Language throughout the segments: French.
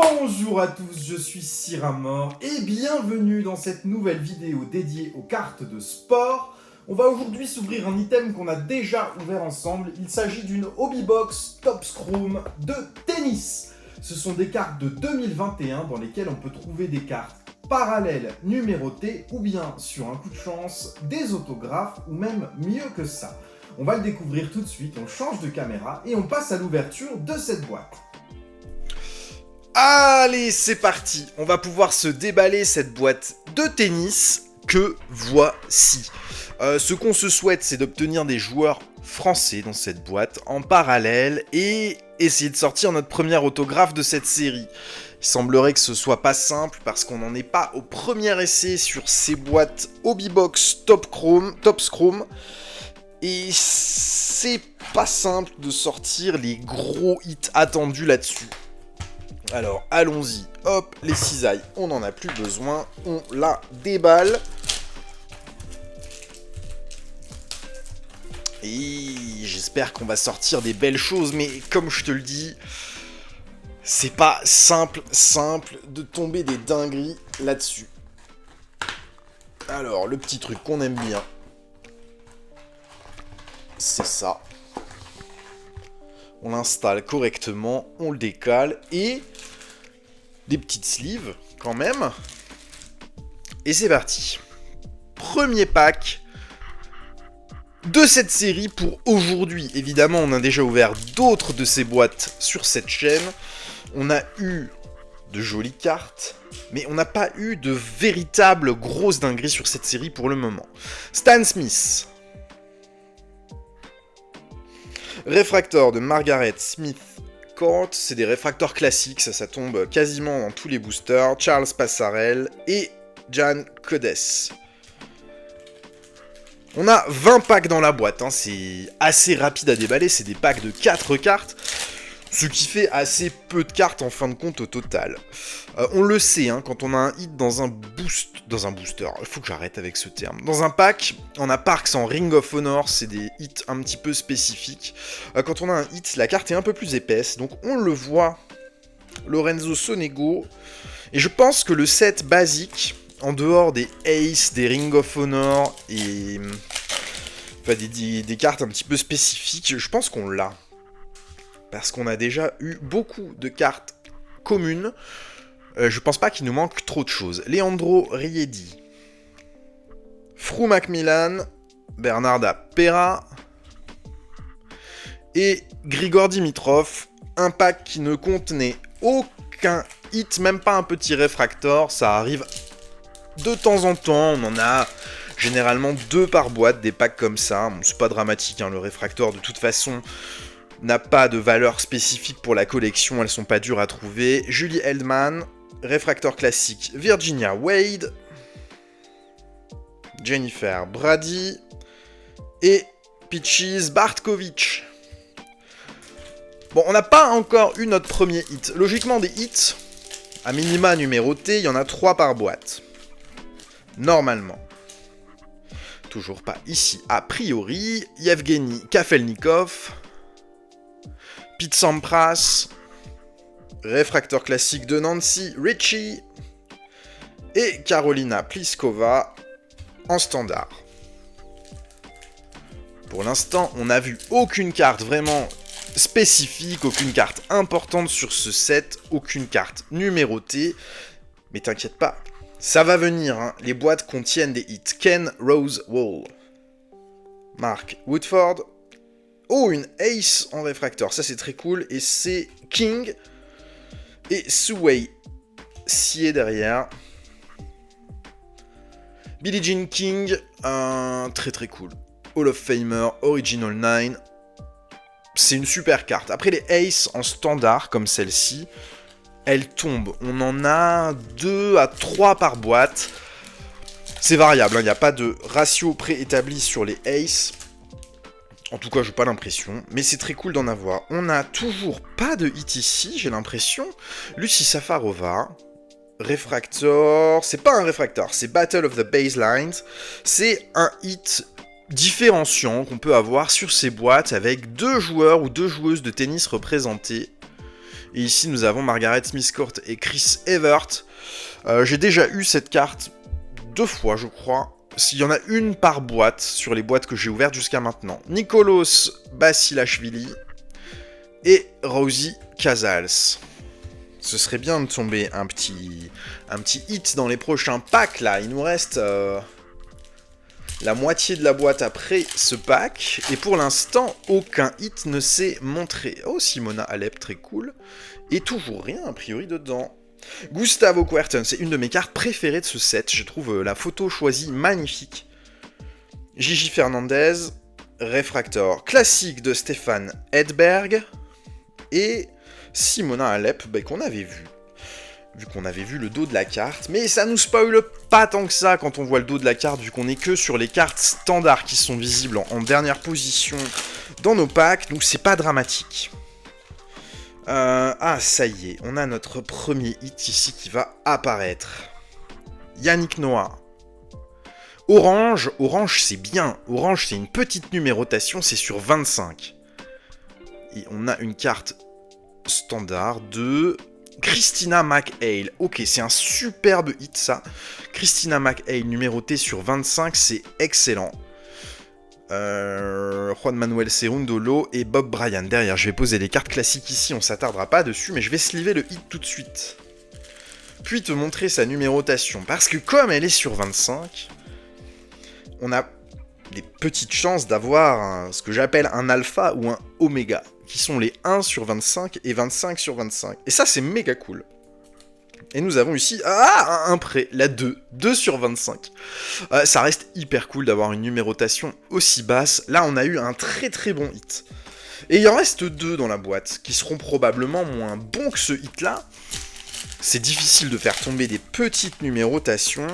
Bonjour à tous, je suis Siramor et bienvenue dans cette nouvelle vidéo dédiée aux cartes de sport. On va aujourd'hui s'ouvrir un item qu'on a déjà ouvert ensemble. Il s'agit d'une Hobby Box Top Scrum de tennis. Ce sont des cartes de 2021 dans lesquelles on peut trouver des cartes parallèles numérotées ou bien, sur un coup de chance, des autographes ou même mieux que ça. On va le découvrir tout de suite, on change de caméra et on passe à l'ouverture de cette boîte. Allez, c'est parti. On va pouvoir se déballer cette boîte de tennis que voici. Ce qu'on se souhaite, c'est d'obtenir des joueurs français dans cette boîte en parallèle et essayer de sortir notre premier autographe de cette série. Il semblerait que ce soit pas simple parce qu'on n'en est pas au premier essai sur ces boîtes Hobby Box Top Scrum. Et c'est pas simple de sortir les gros hits attendus là-dessus. Alors, allons-y. Hop, les cisailles, on n'en a plus besoin. On la déballe. Et j'espère qu'on va sortir des belles choses, mais comme je te le dis, c'est pas simple de tomber des dingueries là-dessus. Alors, le petit truc qu'on aime bien, c'est ça. On l'installe correctement, on le décale et des petites sleeves quand même. Et c'est parti. Premier pack de cette série pour aujourd'hui. Évidemment, on a déjà ouvert d'autres de ces boîtes sur cette chaîne. On a eu de jolies cartes, mais on n'a pas eu de véritables grosses dingueries sur cette série pour le moment. Stan Smith. Réfracteur de Margaret Smith Court, c'est des réfracteurs classiques, ça tombe quasiment dans tous les boosters. Charles Passarell et Jan Codes. On a 20 packs dans la boîte, hein, c'est assez rapide à déballer, c'est des packs de 4 cartes, ce qui fait assez peu de cartes en fin de compte au total. On le sait, hein, quand on a un hit dans un booster, il faut que j'arrête avec ce terme. Dans un pack, on a Parks en Ring of Honor, c'est des hits un petit peu spécifiques. Quand on a un hit, la carte est un peu plus épaisse, donc on le voit, Lorenzo Sonego. Et je pense que le set basique, en dehors des Ace, des Ring of Honor et enfin, des cartes un petit peu spécifiques, je pense qu'on l'a. Parce qu'on a déjà eu beaucoup de cartes communes. Je pense pas qu'il nous manque trop de choses. Leandro Riedi. Frou Macmillan. Bernarda Pera. Et Grigor Dimitrov. Un pack qui ne contenait aucun hit, même pas un petit réfractor. Ça arrive de temps en temps. On en a généralement 2 par boîte, des packs comme ça. Bon, c'est pas dramatique, hein, le réfractor de toute façon n'a pas de valeur spécifique pour la collection, elles sont pas dures à trouver. Julie Heldman, réfracteur classique Virginia Wade, Jennifer Brady et Peaches Bartkovich. Bon, on n'a pas encore eu notre premier hit. Logiquement, des hits, à minima numérotés, il y en a 3 par boîte. Normalement. Toujours pas ici, a priori. Yevgeny Kafelnikov, Pete Sampras, réfracteur classique de Nancy Ritchie et Carolina Pliskova en standard. Pour l'instant, on n'a vu aucune carte vraiment spécifique, aucune carte importante sur ce set, aucune carte numérotée. Mais t'inquiète pas, ça va venir, hein. Les boîtes contiennent des hits. Ken Rosewall, Mark Woodford. Oh, une Ace en réfracteur, ça c'est très cool. Et c'est King et Suwei scié derrière. Billie Jean King, très très cool. Hall of Famer, Original 9. C'est une super carte. Après les Ace en standard, comme celle-ci, elles tombent. On en a 2 à 3 par boîte. C'est variable, il n'y a pas de ratio préétabli sur les Ace. En tout cas, j'ai pas l'impression, mais c'est très cool d'en avoir. On n'a toujours pas de hit ici, j'ai l'impression. Lucie Safarova, réfractor, c'est pas un réfractor, c'est Battle of the Baselines. C'est un hit différenciant qu'on peut avoir sur ces boîtes avec 2 joueurs ou 2 joueuses de tennis représentés. Et ici, nous avons Margaret Smith Court et Chris Evert. J'ai déjà eu cette carte 2 fois, je crois. S'il y en a une par boîte, sur les boîtes que j'ai ouvertes jusqu'à maintenant. Nicolas Basilashvili et Rosie Casals. Ce serait bien de tomber un petit hit dans les prochains packs, là. Il nous reste la moitié de la boîte après ce pack. Et pour l'instant, aucun hit ne s'est montré. Oh, Simona Alep, très cool. Et toujours rien, a priori, dedans. Gustavo Kuerten, c'est une de mes cartes préférées de ce set. Je trouve la photo choisie magnifique. Gigi Fernandez, Refractor classique de Stefan Edberg. Et Simona Alep, qu'on avait vu. Vu qu'on avait vu le dos de la carte. Mais ça nous spoil pas tant que ça quand on voit le dos de la carte, vu qu'on est que sur les cartes standards qui sont visibles en dernière position dans nos packs. Donc c'est pas dramatique. Ah, ça y est, on a notre premier hit ici qui va apparaître. Yannick Noah. Orange c'est bien. Orange, c'est une petite numérotation, c'est sur 25. Et on a une carte standard de Christina McHale. Ok, c'est un superbe hit, ça. Christina McHale, numérotée sur 25, c'est excellent. Juan Manuel Cerundolo et Bob Bryan derrière. Je vais poser les cartes classiques ici, on s'attardera pas dessus, mais je vais sliver le hit tout de suite. Puis te montrer sa numérotation, parce que comme elle est sur 25, on a des petites chances d'avoir ce que j'appelle un alpha ou un oméga, qui sont les 1 sur 25 et 25 sur 25. Et ça, c'est méga cool. Et nous avons ici, un prêt, la 2 sur 25. Ça reste hyper cool d'avoir une numérotation aussi basse. Là, on a eu un très très bon hit. Et il en reste 2 dans la boîte, qui seront probablement moins bons que ce hit-là. C'est difficile de faire tomber des petites numérotations.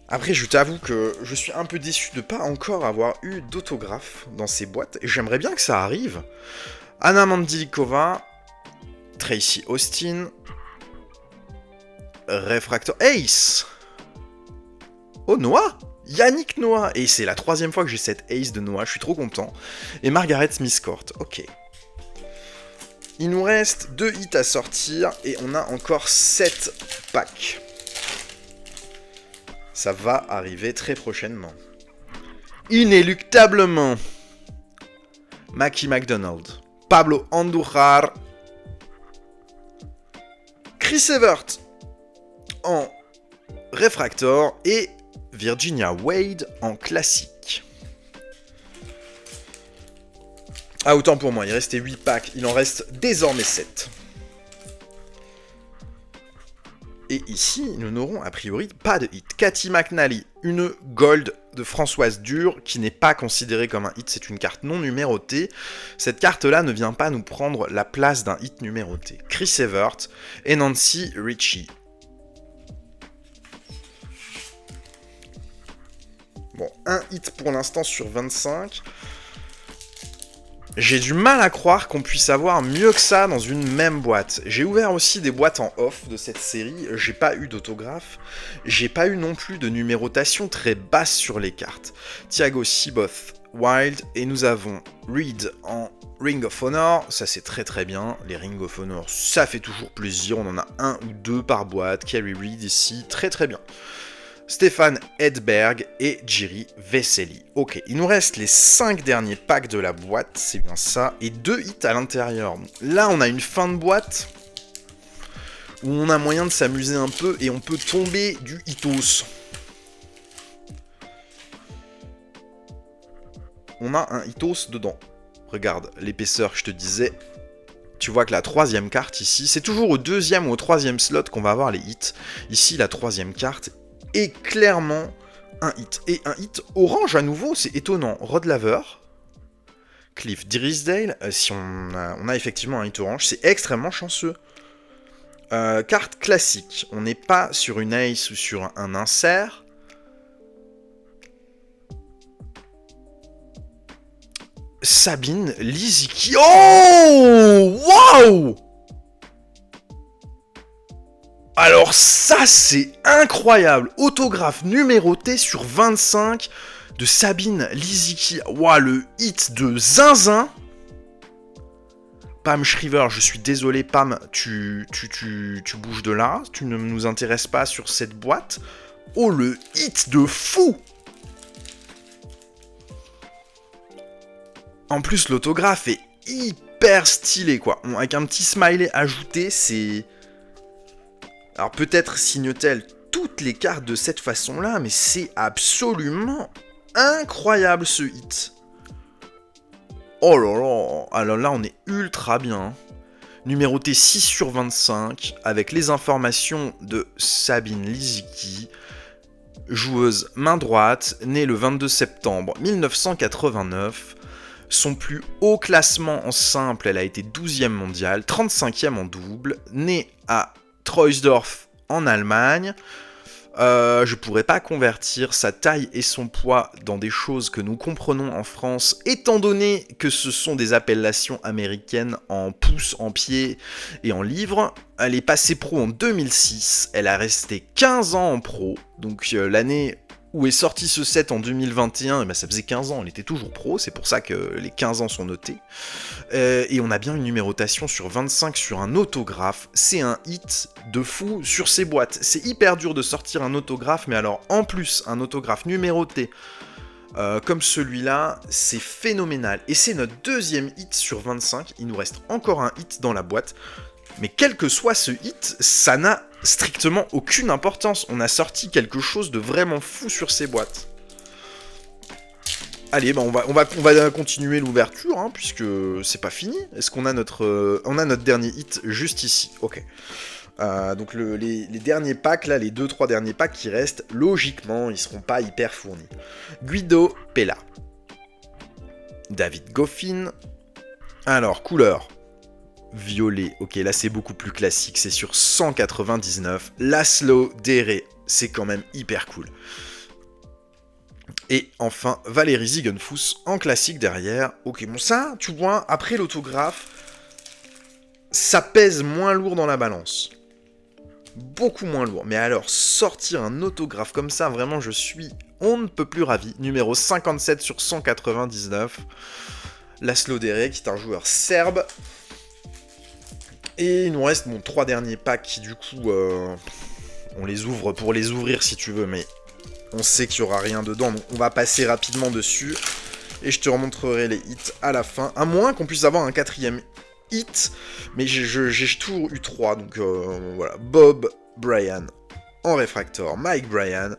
Après, je t'avoue que je suis un peu déçu de ne pas encore avoir eu d'autographe dans ces boîtes. Et j'aimerais bien que ça arrive. Anna Mandilikova, Tracy Austin... Refractor Ace. Oh, Noah, Yannick Noah. Et c'est la 3e fois que j'ai cette Ace de Noah, je suis trop content. Et Margaret Smith Court, ok. Il nous reste 2 hits à sortir et on a encore 7 packs. Ça va arriver très prochainement. Inéluctablement. Mackie McDonald, Pablo Andújar, Chris Evert en Refractor et Virginia Wade en classique. Ah, autant pour moi, il restait 8 packs, il en reste désormais 7. Et ici, nous n'aurons a priori pas de hit. Cathy McNally, une gold de Françoise Dure, qui n'est pas considérée comme un hit, c'est une carte non numérotée. Cette carte-là ne vient pas nous prendre la place d'un hit numéroté. Chris Evert et Nancy Ritchie. Bon, un hit pour l'instant sur 25. J'ai du mal à croire qu'on puisse avoir mieux que ça dans une même boîte. J'ai ouvert aussi des boîtes en off de cette série, j'ai pas eu d'autographe, j'ai pas eu non plus de numérotation très basse sur les cartes. Thiago Seboth, Wild, et nous avons Reed en Ring of Honor, ça c'est très très bien, les Ring of Honor ça fait toujours plaisir, on en a 1 ou 2 par boîte, Kerry Reed ici, très très bien. Stefan Edberg et Jiri Vesely. Ok, il nous reste les 5 derniers packs de la boîte, c'est bien ça, et 2 hits à l'intérieur. Là, on a une fin de boîte où on a moyen de s'amuser un peu et on peut tomber du hitos. On a un hitos dedans. Regarde l'épaisseur que je te disais. Tu vois que la 3e carte ici, c'est toujours au 2e ou au 3e slot qu'on va avoir les hits. Ici, la 3e carte est clairement un hit. Et un hit orange à nouveau, c'est étonnant. Rod Laver, Cliff Drysdale, si on a effectivement un hit orange, c'est extrêmement chanceux. Carte classique, on n'est pas sur une ace ou sur un insert. Sabine Lisicki. Oh, waouh! Alors ça, c'est incroyable. Autographe numéroté sur 25 de Sabine Lisicki. Waouh, le hit de zinzin. Pam Shriver, je suis désolé, Pam, tu bouges de là, tu ne nous intéresses pas sur cette boîte. Oh, le hit de fou! En plus, l'autographe est hyper stylé, quoi. Avec un petit smiley ajouté, c'est... Alors peut-être signe-t-elle toutes les cartes de cette façon-là, mais c'est absolument incroyable, ce hit. Oh là là, alors là, on est ultra bien. Numéroté 6 sur 25, avec les informations de Sabine Lisicki, joueuse main droite, née le 22 septembre 1989. Son plus haut classement en simple, elle a été 12e mondiale, 35e en double, née à Troisdorf en Allemagne. Je pourrais pas convertir sa taille et son poids dans des choses que nous comprenons en France, étant donné que ce sont des appellations américaines en pouces, en pieds et en livres. Elle est passée pro en 2006, elle a resté 15 ans en pro, donc l'année où est sorti ce set en 2021, et ben ça faisait 15 ans, elle était toujours pro, c'est pour ça que les 15 ans sont notés. Et on a bien une numérotation sur 25 sur un autographe, c'est un hit de fou sur ces boîtes. C'est hyper dur de sortir un autographe, mais alors en plus un autographe numéroté comme celui-là, c'est phénoménal. Et c'est notre deuxième hit sur 25, il nous reste encore un hit dans la boîte. Mais quel que soit ce hit, ça n'a strictement aucune importance. On a sorti quelque chose de vraiment fou sur ces boîtes. Allez, bah on va continuer l'ouverture, hein, puisque c'est pas fini. Est-ce qu'on a on a notre dernier hit juste ici? Ok. Donc les derniers packs, là, les 2-3 derniers packs qui restent, logiquement, ils seront pas hyper fournis. Guido Pella. David Goffin. Alors, couleur. Violet, ok, là c'est beaucoup plus classique, c'est sur 199. Laszlo Dere, c'est quand même hyper cool. Et enfin, Valérie Ziegenfuss en classique derrière. Ok, bon ça, tu vois, après l'autographe, ça pèse moins lourd dans la balance. Beaucoup moins lourd. Mais alors, sortir un autographe comme ça, vraiment, je suis on ne peut plus ravi. Numéro 57 sur 199. Laszlo Dere, qui est un joueur serbe. Et il nous reste mon 3 derniers packs qui du coup on les ouvre pour les ouvrir si tu veux, mais on sait qu'il n'y aura rien dedans, donc on va passer rapidement dessus et je te remontrerai les hits à la fin, à moins qu'on puisse avoir un 4ème hit, mais j'ai toujours eu 3, donc voilà. Bob Bryan en réfractor, Mike Bryan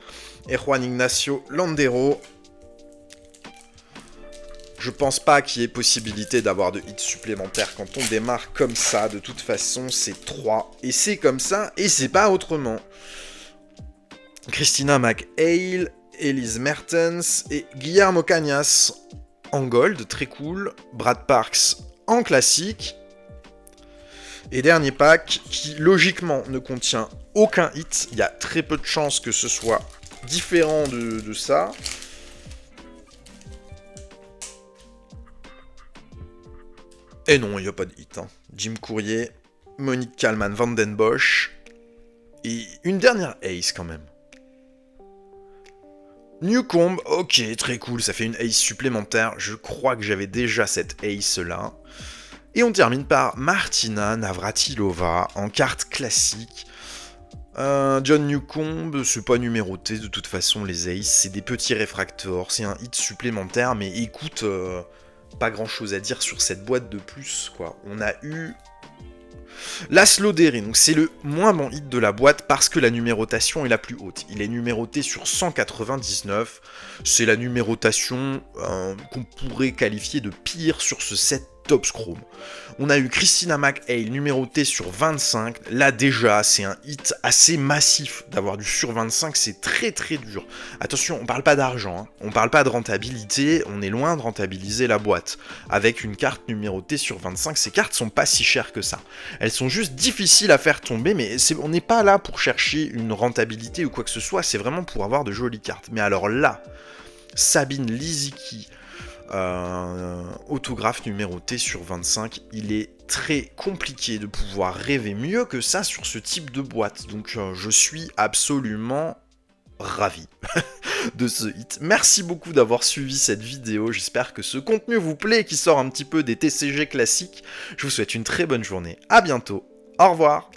et Juan Ignacio Landero. Je pense pas qu'il y ait possibilité d'avoir de hits supplémentaires quand on démarre comme ça. De toute façon, c'est 3. Et c'est comme ça, et c'est pas autrement. Christina McHale, Elise Mertens et Guillermo Cañas en gold, très cool. Brad Parks en classique. Et dernier pack qui, logiquement, ne contient aucun hit. Il y a très peu de chances que ce soit différent de ça. Et non, il n'y a pas de hit. Hein. Jim Courier, Monique Kallman, Van Den Bosch. Et une dernière ace quand même. Newcomb, ok, très cool, ça fait une ace supplémentaire. Je crois que j'avais déjà cette ace là. Et on termine par Martina Navratilova en carte classique. John Newcomb, c'est pas numéroté de toute façon, les aces, c'est des petits réfractors, c'est un hit supplémentaire, mais écoute... pas grand chose à dire sur cette boîte de plus, quoi. On a eu Laszlo Dere, donc c'est le moins bon hit de la boîte parce que la numérotation est la plus haute. Il est numéroté sur 199. C'est la numérotation qu'on pourrait qualifier de pire sur ce set Topps Chrome. On a eu Christina McHale numérotée sur 25. Là déjà, c'est un hit assez massif. D'avoir du sur 25, c'est très très dur. Attention, on parle pas d'argent, hein. On parle pas de rentabilité, on est loin de rentabiliser la boîte. Avec une carte numérotée sur 25, ces cartes sont pas si chères que ça. Elles sont juste difficiles à faire tomber, mais on n'est pas là pour chercher une rentabilité ou quoi que ce soit, c'est vraiment pour avoir de jolies cartes. Mais alors là, Sabine Lisicki, autographe numéroté sur 25, il est très compliqué de pouvoir rêver mieux que ça sur ce type de boîte, donc je suis absolument ravi. de ce hit. Merci beaucoup d'avoir suivi cette vidéo, j'espère que ce contenu vous plaît, qui sort un petit peu des TCG classiques. Je vous souhaite une très bonne journée, à bientôt, au revoir.